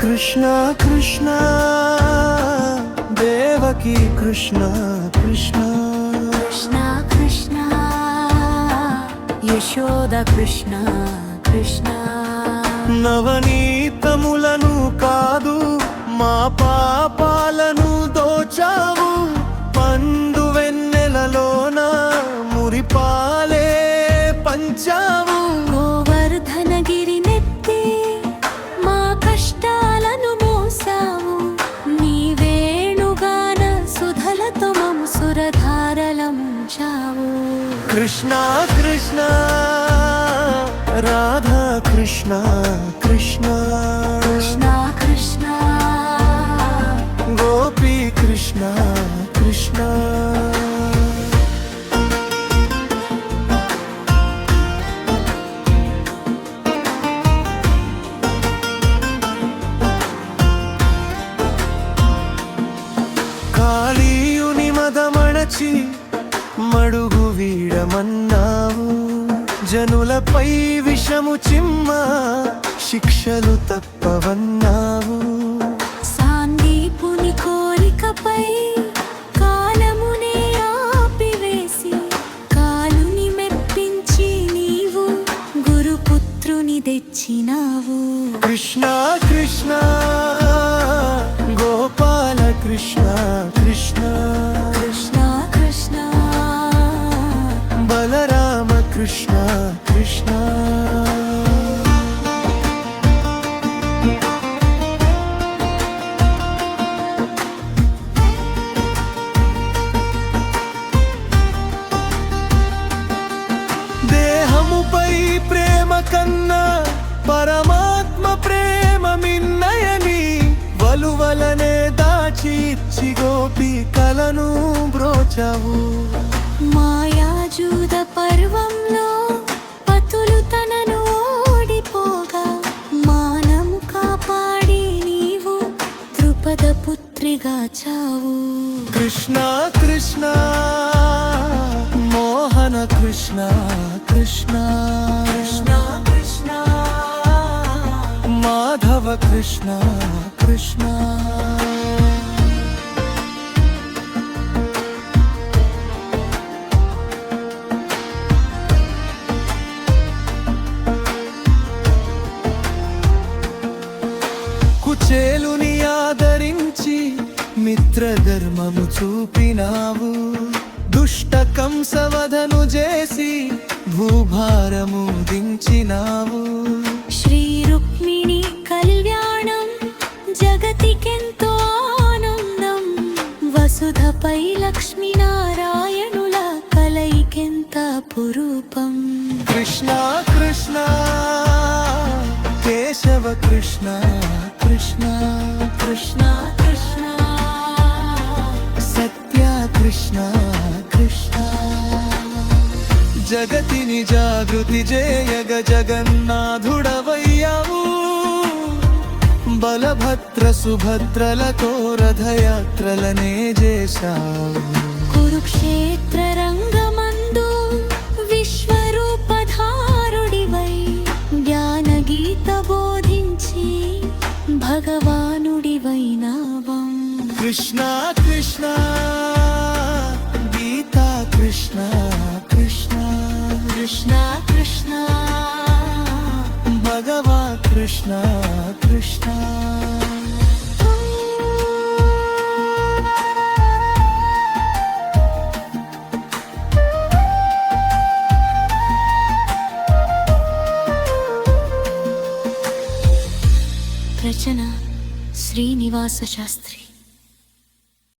కృష్ణ కృష్ణ దేవకి కృష్ణ కృష్ణ కృష్ణ కృష్ణ యశోద కృష్ణ కృష్ణ నవనీతములను కాదు మా పాపాలను దోచావు పండు వెన్నెలలోన మురిపాలే పంచావు గోవర్ధనగిరి నెత్తి మా కష్టాలను మోసావు నీ వేణుగాన సుధలతో మము సురధారల ముంచావు కృష్ణ కృష్ణ రాధా కృష్ణ కృష్ణ కృష్ణ కృష్ణ గోపీ కృష్ణ కృష్ణ కాళీయుని మదమణచి మడుగు వీడమన్నావు జనులపై విషము చిమ్మ శిక్షలు తప్పవన్నావు సాందీపుని కోరికపై కాలమునే ఆపివేసి కాలుని మెప్పించి నీవు గురుపుత్రుని తెచ్చినావు కృష్ణ కృష్ణ గోపాల కృష్ణ కృష్ణ కృష్ణ కృష్ణ బలరామ కృష్ణ కృష్ణ దేహముపై ప్రేమ కన్నా పరమాత్మ ప్రేమ మిన్నయని వలువలనే దాచి ఇచ్చి గోపి కలను బ్రోచావు మాయాజూద పర్వంలో పతులు తనను ఓడిపోగా మానము కాపాడి నీవు ద్రుపద పుత్రిగా చావు కృష్ణ కృష్ణ మోహన కృష్ణ కృష్ణ కృష్ణ కృష్ణ మాధవ కృష్ణ కృష్ణ కుచేలుని ఆదరించి మిత్రధర్మము చూపినావు దుష్ట కంసవధను చేసి భూభారము దించినావు శ్రీ రుక్మిణి కళ్యాణం జగతికెంతో ఆనందం వసుధపై లక్ష్మీనారాయణుల కలయికెంత పురూపం కృష్ణ కృష్ణ కేశవ కృష్ణ కృష్ణ కృష్ణ కృష్ణ సత్య కృష్ణ కృష్ణ జగతిని జాగృతి చేయగ జగన్నాథుడవయ్యావు బలభద్ర సుభద్రలతో రథయాత్రలనే చేశావు కురుక్షేత్ర రంగమందు విశ్వరూపధారుడివై జ్ఞానగీత బోధించి భగవానుడివైనావం కృష్ణ కృష్ణ గీతా కృష్ణ కృష్ణ కృష్ణ కృష్ణ భగవా కృష్ణ కృష్ణ రచన శ్రీనివాస శాస్త్రి.